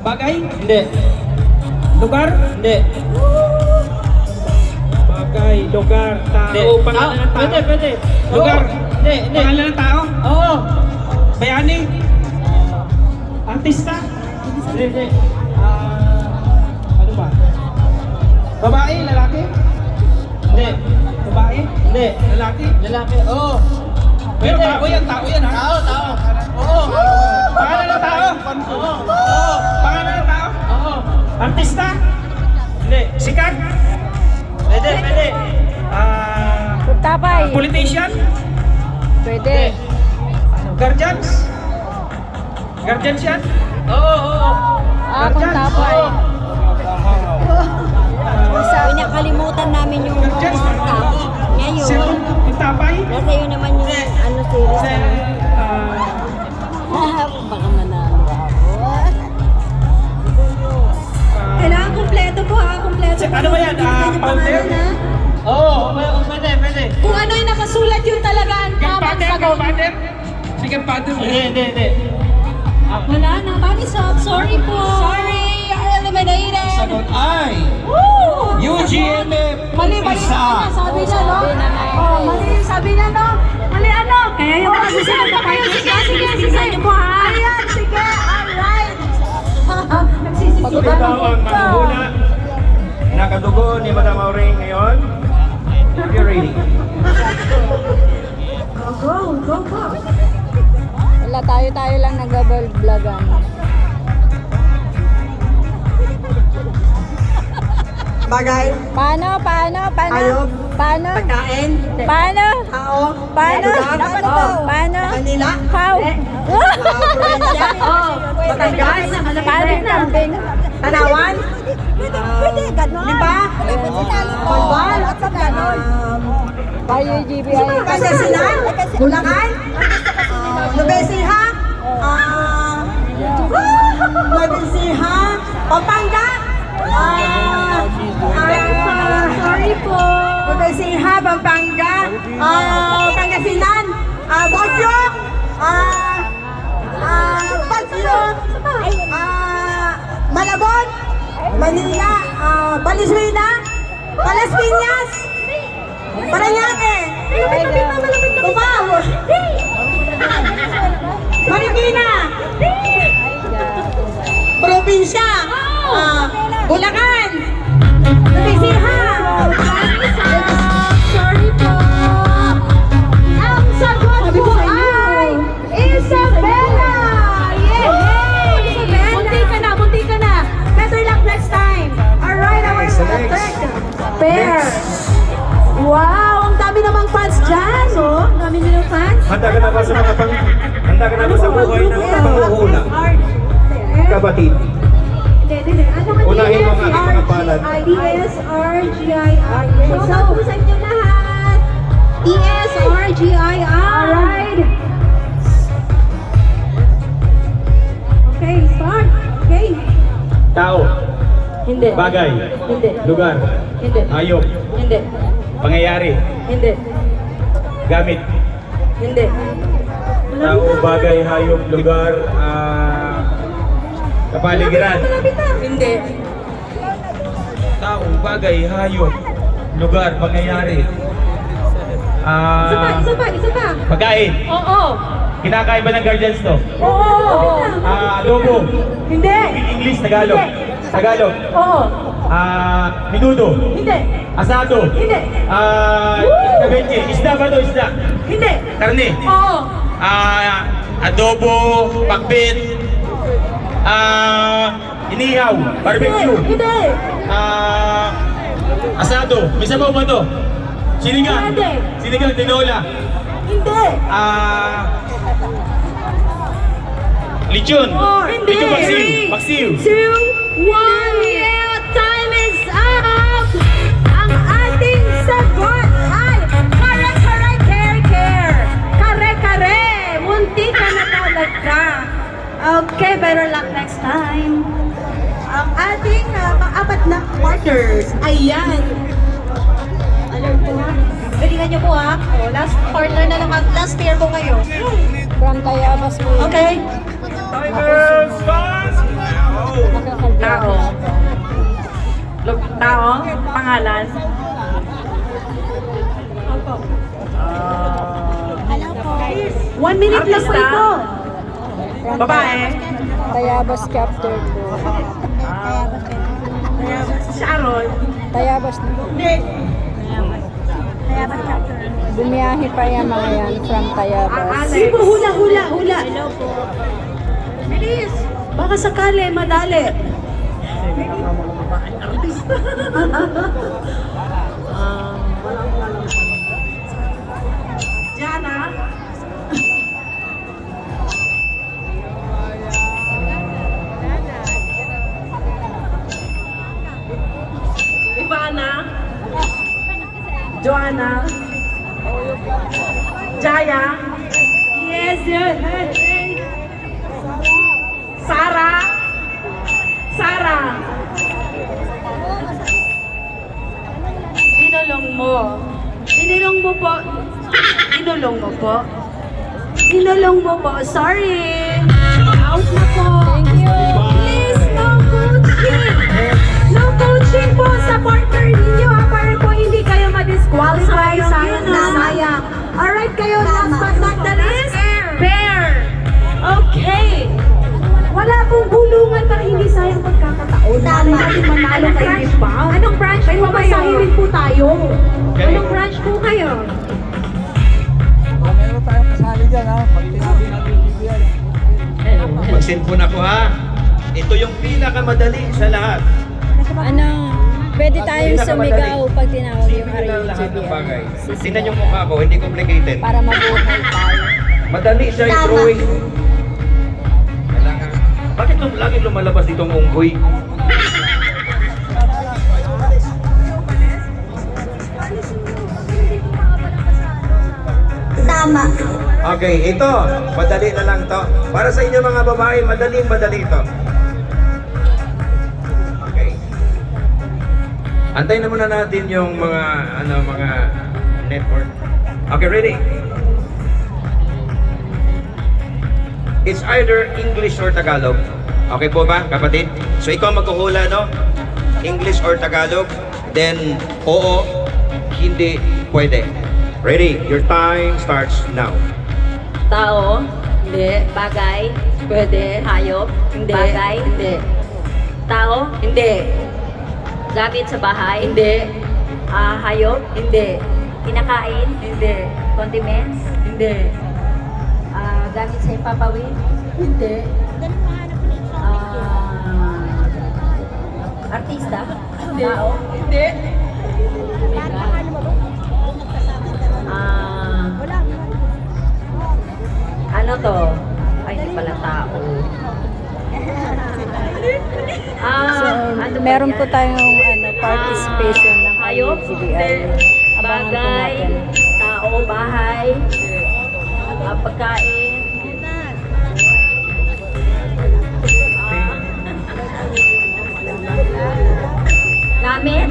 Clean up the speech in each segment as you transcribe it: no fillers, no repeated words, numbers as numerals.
Bagay? Hindi. Lugar? Hindi. Bagay, lugar, tao, Hindi. pangalan ng tao. Pwede. Lugar? Oo. Hindi. Pangalan ng tao? Oo. Bayani? Artista? Hindi. Ano ba? Babae, lalaki? Hindi. Babae? Hindi. Lalaki? Lalaki. Oo. Pero tao yan ha? Tao. Oo. Pangalan ng tao? Oo. Pangalan ng tao? Oo. Artista? Hindi. Sikat? Pwede. Tapay. Politician? Pwede. Guardians? Guardians yan? Oo. Kung tapay. Pinakalimutan namin yung tao. Ngayon, Sir, yung tapay? nasa iyo naman yung series. Sir, Baka manalo ako. Kailangan kumpleto po ha, kumpleto. Ano ba yan? Founder? Oo. Pwede. Kung ano yung nakasulat yun talaga ang tamang sagot. Godfather? Si Godfather? Hindi. Wala na, Mami Sob, sorry po. Sorry, you're eliminated. Sagot ay Woo! UGMF Mali isa. sabi niya, no? Oh, mali yung sabi niya, no? Mali ano? Kaya yung mga susunod na kayo. Sige. Niyo po, ha? Ayan, sige, alright. Nagsisisipan Ikaw ang mahuhula. Nakadugo ni Madam Auring ngayon. If you're ready. Go. Wala, tayo lang nag-vlogan. Bagay, Paano? Ayog. Paano? pagkain, Paano? tao, Paano? lugar, Paano? Manila, How? probinsya, Batangas, Paano kambing? Tanawan, Lipa, Balbal, Tayo GBI. Pangasinan, Bulacan, Nueva Ecija, Nueva Ecija, Pampanga, sorry po, Nueva Ecija, Pampanga, Pangasinan, Baguio, Malabon, Manila, Valenzuela, Palas Piñas, Parañaque, Cubao, Marikina, Probinsya, Bulacan, Nueva sorry po. Ang sagot po ay Isabela! Yay! Bunti ka na. Better luck next time. Alright, our third pair. Wow, ang dami namang fans dyan, oh. Ang dami nilang fans. Handa ka na ba sa buhay ng panghuhula? Kapatid. Unahin mo ang aking mga palad. DSRGIR. So, sa inyo lahat. DSRGIR. Alright. Okay, start. Okay. Tao. Hindi. Bagay. Hindi. Lugar. Hindi. Hayop. Hindi. Pangyayari. Hindi. Gamit. Hindi. Tao, bagay, hayop, lugar, kapaligiran. Malapit na. Hindi. Tao, bagay, hayop, lugar, pangyayari. Isa pa. Pagkain. Oo. Kinakain ba ng guardians to? Oo. Adobo. Hindi. English, Tagalog. Tagalog. Oo. Minudo. Hindi. Asado. Hindi. Kabeche. Isda ba to? Isda. Hindi. Karne. Oo. Adobo. Pakbit. Inihaw. Barbecue. Hindi. Asado. May sabaw ba to? Sinigang. Hindi. Sinigang, tinola. Hindi. Lechon. Hindi. Lechon paksiw. 2, 1. Yeah, time is up. Ang ating sagot ay kare. Kare. Munti ka na talaga. Okay, better luck next time. Ang ating pang-apat na partners. Ayan. Alert po ha. Galingan niyo po ha. O, last partner na lang. Last pair po kayo. From Tayabas po. Okay. Timers, fast! Tao. Tao? Pangalan? Hello po. 1 minute lang po ito. From Babae? Tayabas Chapter 2. Sharon? Tayabas na. Hindi. Bumiyahe pa yan mga yan from Tayabas. Alex. Hula, hula, hula. Hello po. Bilis. Baka sakali, madali. Jana? Ivana? Joanna? Jaya? Yes, yes. Sarah? Sarah? Binulong mo. Binulong mo po. Binulong mo po. Binulong mo po. Sorry. Out na po. Thank you. Please, no coaching. No coaching po sa partner ninyo ha, para po hindi kayo ma-disqualify. Sayang na sayang. Alright kayo, last but not the least, Bear. Okay. Wala pong bulungan para hindi sayang pagkakataon. Tama. Natin manalo kayo, di ba? Anong branch po kayo? Masahirin po tayo. Okay. Anong branch po kayo? Meron tayong kasali dyan ha. Pag tinabi natin yung BBL. Mag-cellphone ako ha. Ito yung pinakamadali sa lahat. Ano, pwede tayong sumigaw pag tinawag yung Lahat ng bagay. RUGBL. Tingnan yung mukha ko, hindi complicated. Para mabuhay tayo. Madali siya i-drawing. Kailangan. Bakit lagi lumalabas ditong unggoy? Tama. Okay, ito. Madali na lang to. Para sa inyo mga babae, madali ito. Okay. Antayin na muna natin yung mga mga network. Okay, ready? It's either English or Tagalog. Okay po ba, kapatid? So ikaw magkuhula, no? English or Tagalog. Then, oo, hindi, pwede. Ready? Your time starts now. Tao, hindi. Bagay, pwede. Hayop, hindi. Bagay, hindi. Tao, hindi. Gamit sa bahay, hindi. Hayop, hindi. Kinakain, hindi. Condiments, hindi. Gamit sa ipapawid, hindi. Artista, tao, hindi. Ano to? Ay, hindi pala tao. So, Ano ba meron yan? po tayong participation ng Hayop, RUGBL. Abangan po bagay, natin. tao, bahay, pagkain. Gamit?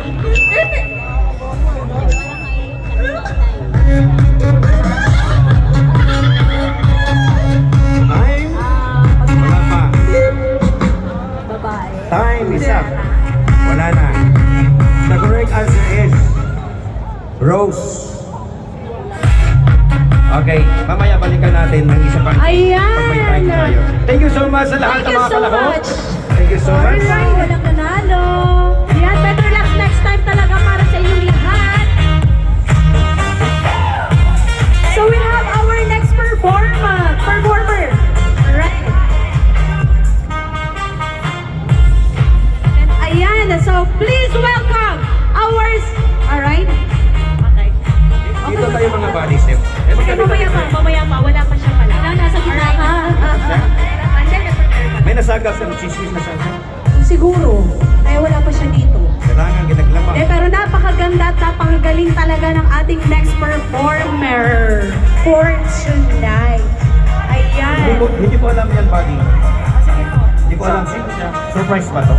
Time? Wala pa. Babae. Time is up. Wala na. The correct answer is Rose. Okay, mamaya balikan natin ng isa pang Ayan! pag may time tayo. Thank you so much sa lahat ng Thank you mga so kalahok. much. Thank you so much. Alright, walang nanalo. Yan, better luck next time talaga para sa inyong lahat. So we have our next performer. Alright. And ayan, so please welcome ours. Alright. Okay. Dito tayo mga body step. Okay, mamaya pa. Wala pa siya pala. Nasa gitna ka. May nasagap sa chismis na sa Siguro. Kaya wala pa siya dito. kailangan ginaglama. Pero napakaganda at napakagaling talaga ng ating next performer for tonight. Ayan. Hindi ko alam yan, buddy. Sige po. Hindi ko alam sino siya. Surprise ba to?